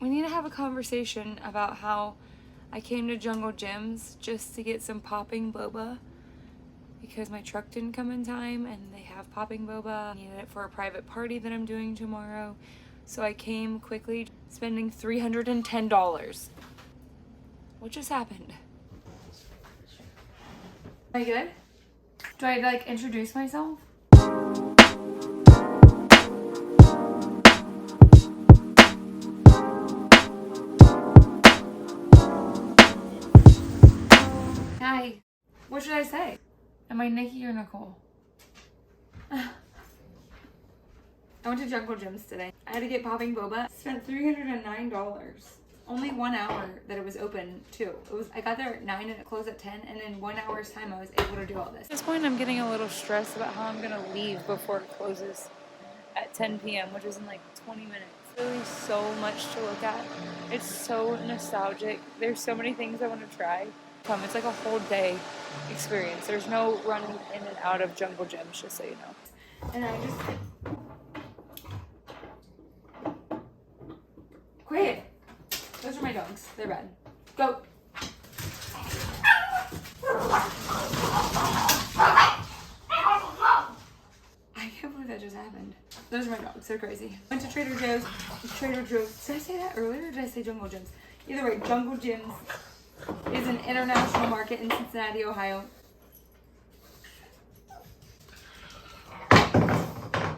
We need to have a conversation about how I came to Jungle Gyms just to get some popping boba because my truck didn't come in time and they have popping boba. I needed it for a private party that I'm doing tomorrow. So I came quickly, spending $310. What just happened? Am I good? Do I like introduce myself? Hi. What should I say? Am I Nikki or Nicole? I went to Jungle Gyms today. I had to get popping boba. Spent $309. Only 1 hour that it was open too. I got there at 9 and it closed at 10, and in 1 hour's time I was able to do all this. At this point I'm getting a little stressed about how I'm gonna leave before it closes at 10 p.m., which is in like 20 minutes. Really so much to look at. It's so nostalgic. There's so many things I want to try. It's like a whole day experience. There's no running in and out of Jungle Gyms, just so you know. And I just... Quiet! Those are my dogs. They're bad. Go! I can't believe that just happened. Those are my dogs. They're crazy. Went to Trader Joe's. Trader Joe's. Did I say that earlier or did I say Jungle Gyms? Either way, Jungle Gyms is an international market in Cincinnati, Ohio. It'd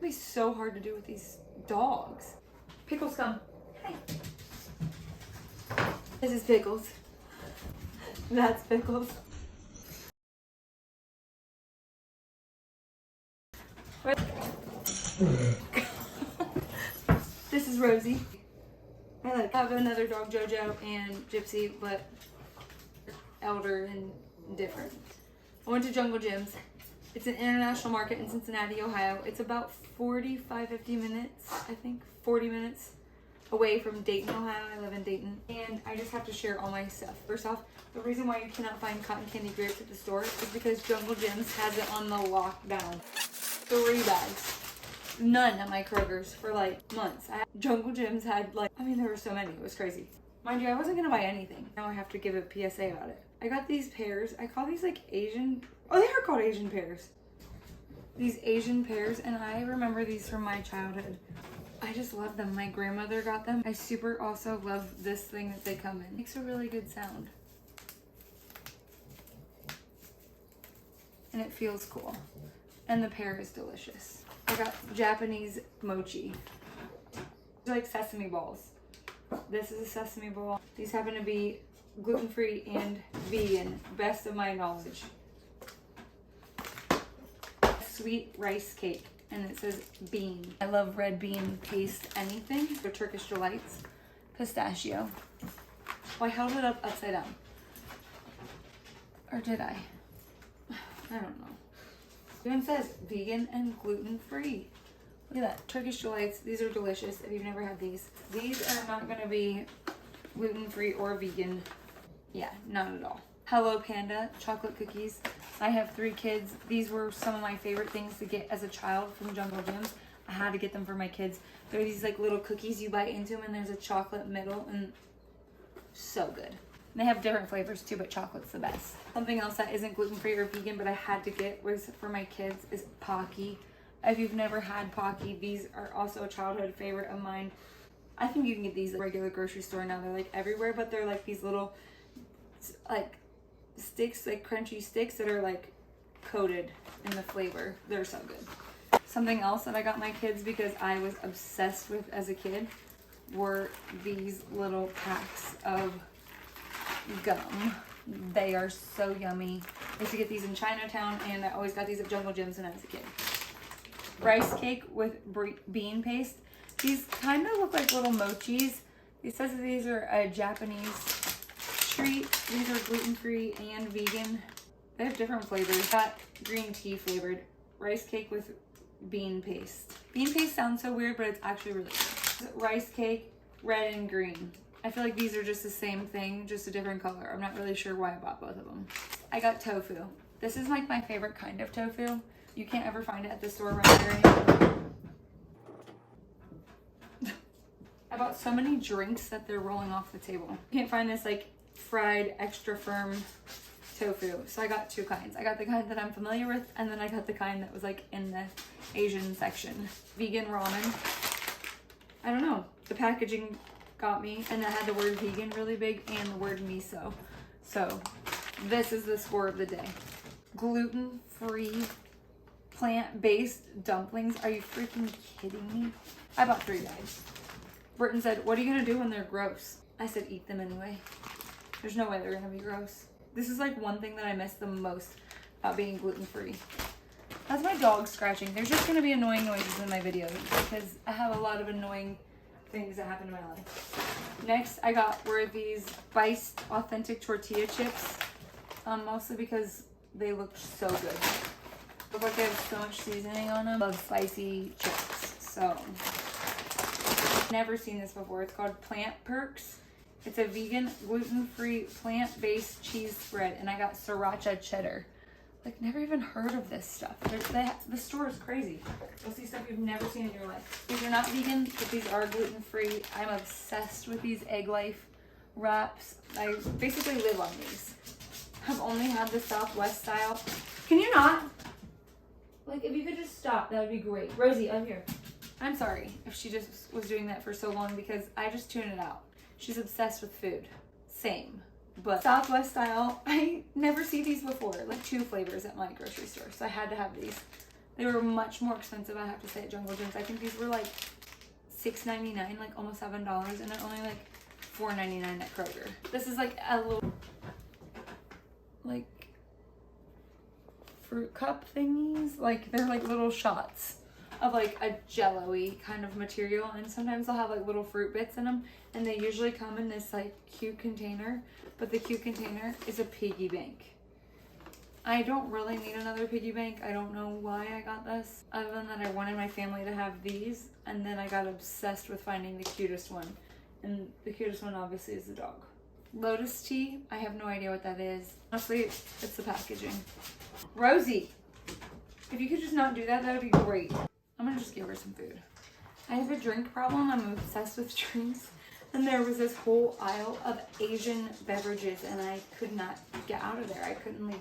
be so hard to do with these dogs. Pickles, come. Hey. This is Pickles. That's Pickles. This is Rosie. I have another dog, Jojo, and Gypsy, but elder and different. I went to Jungle Gyms. It's an international market in Cincinnati, Ohio. It's about 50 minutes, I think, 40 minutes away from Dayton, Ohio. I live in Dayton. And I just have to share all my stuff. First off, the reason why you cannot find cotton candy grapes at the store is because Jungle Gyms has it on the lockdown. 3 bags. None at my Kroger's for like months. Jungle Gyms had like, there were so many. It was crazy. Mind you, I wasn't gonna buy anything. Now I have to give a PSA about it. I got these pears. I call these like Asian, they are called Asian pears. These Asian pears, and I remember these from my childhood. I just love them. My grandmother got them. I super also love this thing that they come in. It makes a really good sound. And it feels cool. And the pear is delicious. I got Japanese mochi. They're like sesame balls. This is a sesame ball. These happen to be gluten-free and vegan, best of my knowledge. Sweet rice cake, and it says bean. I love red bean paste anything. They're Turkish Delights. Pistachio. Well, I held it up upside down. Or did I? I don't know. It even says vegan and gluten-free. Look at that. Turkish Delights. These are delicious if you've never had these. These are not going to be gluten-free or vegan. Yeah, not at all. Hello Panda chocolate cookies. I have 3 kids. These were some of my favorite things to get as a child from Jungle Gyms. I had to get them for my kids. They're these like little cookies. You bite into them and there's a chocolate middle, and so good. They have different flavors too, but chocolate's the best. Something else that isn't gluten-free or vegan, but I had to get was for my kids is Pocky. If you've never had Pocky, these are also a childhood favorite of mine. I think you can get these at a regular grocery store now. They're like everywhere, but they're like these little like sticks, like crunchy sticks that are like coated in the flavor. They're so good. Something else that I got my kids because I was obsessed with as a kid were these little packs of gum. They are so yummy. I used to get these in Chinatown, and I always got these at Jungle Gyms when I was a kid. Rice cake with bean paste. These kind of look like little mochis. It says that these are a Japanese treat. These are gluten-free and vegan. They have different flavors. Got green tea flavored rice cake with bean paste. Bean paste sounds so weird, but it's actually really good. Rice cake, red and green. I feel like these are just the same thing, just a different color. I'm not really sure why I bought both of them. I got tofu. This is like my favorite kind of tofu. You can't ever find it at the store around here anymore. I bought so many drinks that they're rolling off the table. You can't find this like fried extra firm tofu. So I got two kinds. I got the kind that I'm familiar with, and then I got the kind that was like in the Asian section. Vegan ramen. I don't know. The packaging got me, and it had the word vegan really big and the word miso. So this is the score of the day. Gluten-free, plant-based dumplings. Are you freaking kidding me? I bought 3 bags. Britton said, what are you gonna do when they're gross? I said, eat them anyway. There's no way they're gonna be gross. This is like one thing that I miss the most about being gluten-free. That's my dog scratching. There's just gonna be annoying noises in my videos because I have a lot of annoying things that happen in my life. Next, I were these Spiced authentic tortilla chips, mostly because they look so good. Look like they have so much seasoning on them. I love spicy chips, so. Never seen this before. It's called Plant Perks. It's a vegan, gluten-free, plant-based cheese spread, and I got sriracha cheddar. Like, never even heard of this stuff. The store is crazy. You'll see stuff you've never seen in your life. These are not vegan, but these are gluten-free. I'm obsessed with these Egg Life wraps. I basically live on these. I've only had the Southwest style. Can you not? Like, if you could just stop, that would be great. Rosie, I'm here. I'm sorry if she just was doing that for so long because I just tune it out. She's obsessed with food. Same. But Southwest style, I never see these before. Like 2 flavors at my grocery store. So I had to have these. They were much more expensive, I have to say, at Jungle Jim's. I think these were like $6.99, like almost $7, and they're only like $4.99 at Kroger. This is like a little, like, fruit cup thingies. Like, they're like little shots of like a jello-y kind of material, and sometimes they'll have like little fruit bits in them, and they usually come in this like cute container, but the cute container is a piggy bank. I don't really need another piggy bank. I don't know why I got this, other than that I wanted my family to have these, and then I got obsessed with finding the cutest one, and the cutest one obviously is the dog. Lotus tea, I have no idea what that is. Honestly, it's the packaging. Rosie, if you could just not do that, that would be great. I'm gonna just give her some food. I have a drink problem. I'm obsessed with drinks. And there was this whole aisle of Asian beverages, and I could not get out of there. I couldn't leave.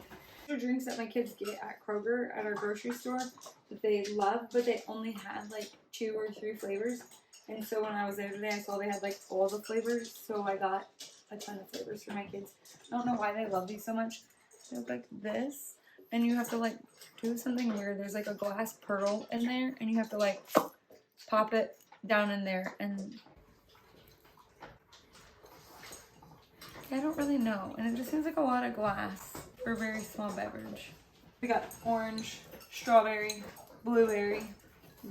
There are drinks that my kids get at Kroger, at our grocery store, that they love, but they only had like 2 or 3 flavors. And so when I was there today, I saw they had like all the flavors. So I got a ton of flavors for my kids. I don't know why they love these so much. They look like this. And you have to like do something weird. There's like a glass pearl in there, and you have to like pop it down in there, and I don't really know. And it just seems like a lot of glass for a very small beverage. We got orange, strawberry, blueberry,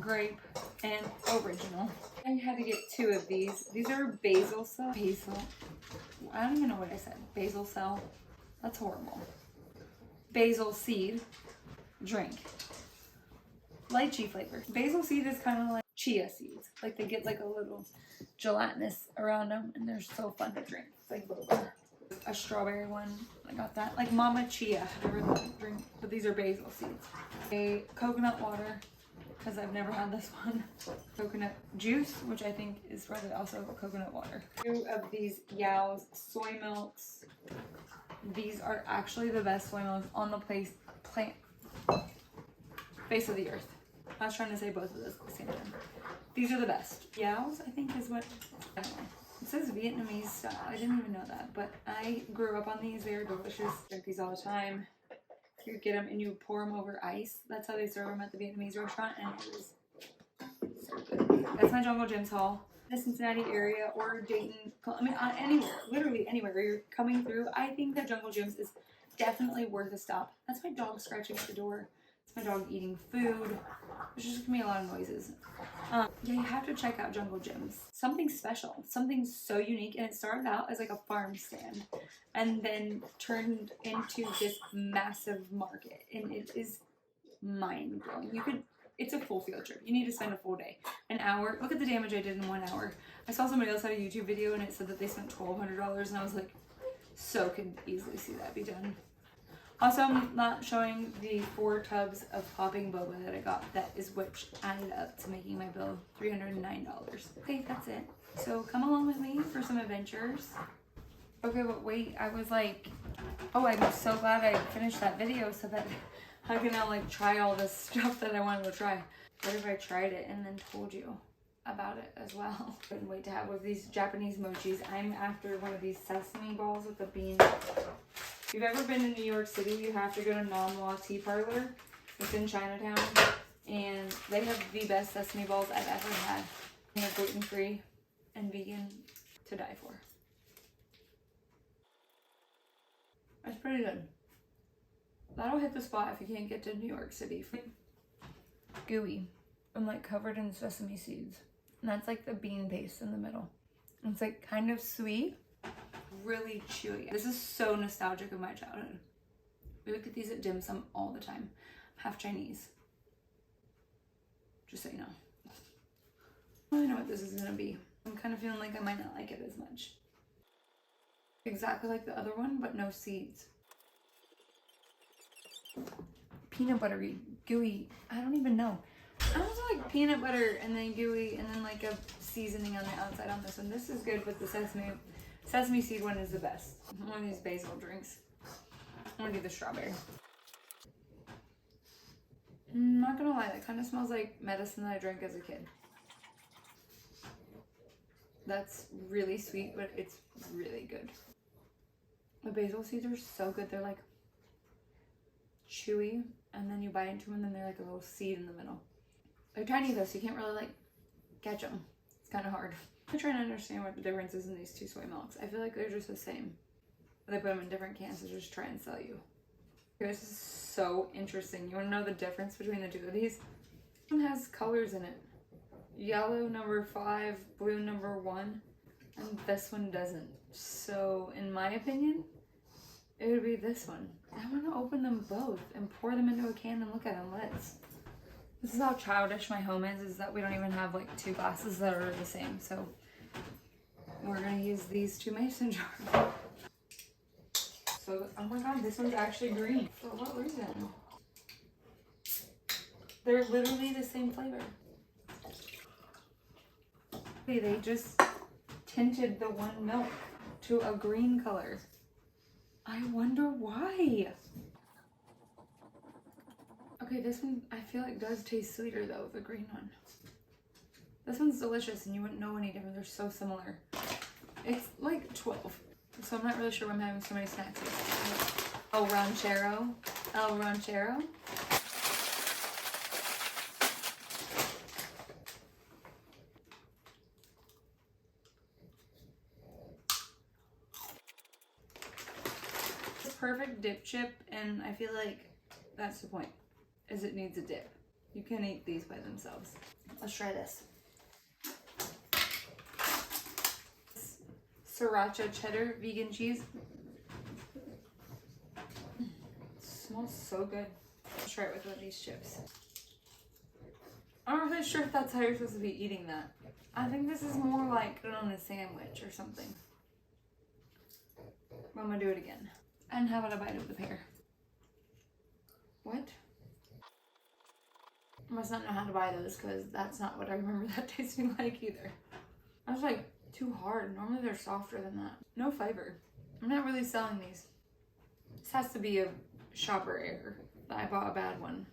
grape, and original. I had to get 2 of these. These are basil cell. I don't even know what I said. Basil cell. That's horrible. Basil seed drink. Lychee flavor. Basil seed is kind of like chia seeds. Like they get like a little gelatinous around them, and they're so fun to drink. It's like boba. A strawberry one. I got that. Like Mama Chia. Never drink, but these are basil seeds. A coconut water, because I've never had this one. Coconut juice, which I think is probably also coconut water. 2 of these Yao's soy milks. These are actually the best soy milks on the face of the earth. I was trying to say both of those at the same time. These are the best. Yao's, I think, is what, I don't know. It says Vietnamese style. I didn't even know that, but I grew up on these. They're delicious. Drink these all the time. You get them and you pour them over ice. That's how they serve them at the Vietnamese restaurant, and it is so good. That's my Jungle Jim's haul. The Cincinnati area or Dayton, I mean, anywhere, literally anywhere you're coming through, I think that Jungle Jim's is definitely worth a stop. That's my dog scratching at the door. It's my dog eating food. There's just gonna be a lot of noises. Yeah, you have to check out Jungle Jim's. Something special, something so unique, and it started out as like a farm stand and then turned into this massive market, and it is mind-blowing. It's a full field trip. You need to spend a full day. An hour. Look at the damage I did in 1 hour. I saw somebody else had a YouTube video and it said that they spent $1,200, and I was like, so could easily see that be done. Also, I'm not showing the 4 tubs of popping boba that I got. That is which added up to making my bill $309. Okay, that's it. So come along with me for some adventures. Okay, but wait, I was like, oh, I'm so glad I finished that video so that I can now like try all this stuff that I wanted to try. What if I tried it and then told you about it as well? Couldn't wait to have one of these Japanese mochis. I'm after one of these sesame balls with the beans. If you've ever been in New York City, you have to go to Namwa Tea Parlor. It's in Chinatown, and they have the best sesame balls I've ever had. They're gluten-free and vegan to die for. That's pretty good. That'll hit the spot if you can't get to New York City. Gooey and like covered in sesame seeds. And that's like the bean paste in the middle. It's like kind of sweet, really chewy. This is so nostalgic of my childhood. We would get these at dim sum all the time. Half Chinese. Just so you know. I don't really know what this is gonna be. I'm kind of feeling like I might not like it as much. Exactly like the other one, but no seeds. Peanut buttery, gooey, I don't even know. I also like peanut butter and then gooey and then like a seasoning on the outside on this one. This is good, but the sesame seed one is the best. One of these basil drinks. I'm gonna do the strawberry. I'm not gonna lie, that kind of smells like medicine that I drank as a kid. That's really sweet, but it's really good. The basil seeds are so good. They're like chewy, and then you bite into them and then they're like a little seed in the middle. They're tiny though, so you can't really like catch them. It's kind of hard. I'm trying to understand what the difference is in these 2 soy milks. I feel like they're just the same. They put them in different cans to just try and sell you. This is so interesting. You want to know the difference between the 2 of these? This one has colors in it. Yellow number 5, blue number 1, and this one doesn't. So in my opinion, it would be this one. I want to open them both and pour them into a can and look at them. This is how childish my home is that we don't even have like 2 glasses that are the same. So we're going to use these 2 mason jars. So, oh my god, this one's actually green. For what reason? They're literally the same flavor. They just tinted the one milk to a green color. I wonder why. Okay, this one I feel like does taste sweeter though, the green one. This one's delicious and you wouldn't know any different. They're so similar. It's like 12, so I'm not really sure why I'm having so many snacks here. El Ranchero. El Ranchero. Perfect dip chip, and I feel like that's the point, is it needs a dip. You can eat these by themselves. Let's try this. Sriracha cheddar vegan cheese. It smells so good. Let's try it with one of these chips. I'm not really sure if that's how you're supposed to be eating that. I think this is more like put it on a sandwich or something. But I'm gonna do it again. And how about a bite of the pear? What? I must not know how to buy those because that's not what I remember that tasting like either. That's like too hard. Normally they're softer than that. No flavor. I'm not really selling these. This has to be a shopper error. I bought a bad one.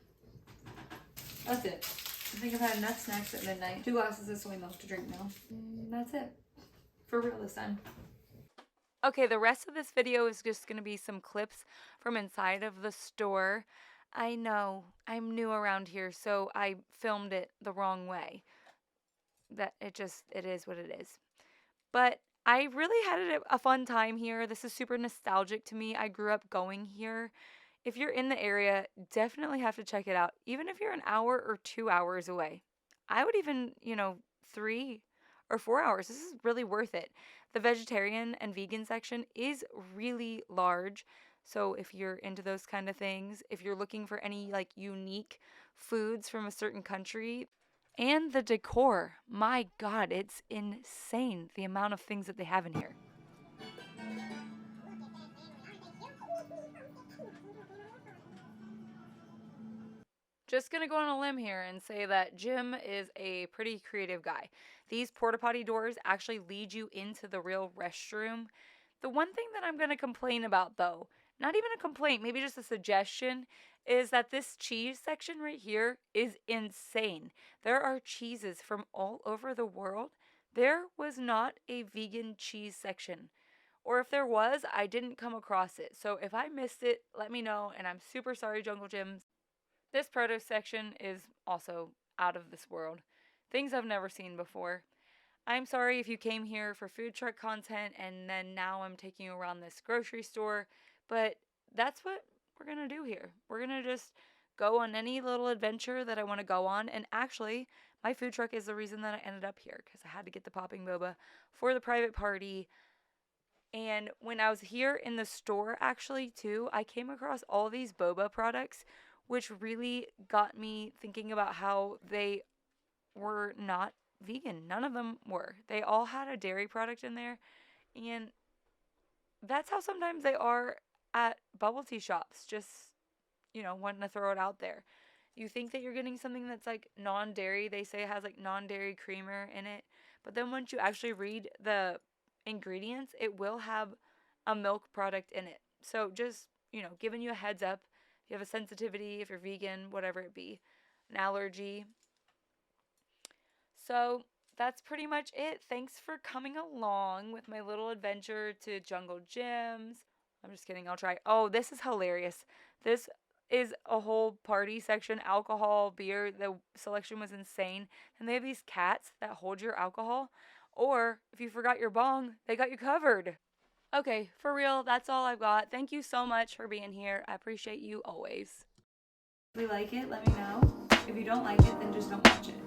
That's it. I think I've had enough snacks at midnight. 2 glasses of soy milk to drink now. That's it. For real this time. Okay, the rest of this video is just going to be some clips from inside of the store. I know, I'm new around here, so I filmed it the wrong way. It is what it is. But I really had a fun time here. This is super nostalgic to me. I grew up going here. If you're in the area, definitely have to check it out. Even if you're an hour or 2 hours away. I would even, 3 or 4 hours. This is really worth it. The vegetarian and vegan section is really large. So if you're into those kind of things, if you're looking for any like unique foods from a certain country, and the decor, my God, it's insane the amount of things that they have in here. Just gonna go on a limb here and say that Jim is a pretty creative guy. These porta potty doors actually lead you into the real restroom. The one thing that I'm gonna complain about, though, not even a complaint, maybe just a suggestion, is that this cheese section right here is insane. There are cheeses from all over the world. There was not a vegan cheese section. Or if there was, I didn't come across it. So if I missed it, let me know. And I'm super sorry, Jungle Gyms. This produce section is also out of this world. Things I've never seen before. I'm sorry if you came here for food truck content and then now I'm taking you around this grocery store, but that's what we're going to do here. We're going to just go on any little adventure that I want to go on. And actually, my food truck is the reason that I ended up here because I had to get the popping boba for the private party. And when I was here in the store, actually, too, I came across all these boba products, which really got me thinking about how they were not vegan. None of them were. They all had a dairy product in there. And that's how sometimes they are at bubble tea shops, just, wanting to throw it out there. You think that you're getting something that's like non-dairy. They say it has like non-dairy creamer in it. But then once you actually read the ingredients, it will have a milk product in it. So just, giving you a heads up. If you have a sensitivity, if you're vegan, whatever it be, an allergy. So that's pretty much it. Thanks for coming along with my little adventure to Jungle Gyms. I'm just kidding. I'll try. Oh, this is hilarious. This is a whole party section, alcohol, beer. The selection was insane. And they have these cats that hold your alcohol. Or if you forgot your bong, they got you covered. Okay, for real, that's all I've got. Thank you so much for being here. I appreciate you always. If you like it, let me know. If you don't like it, then just don't watch it.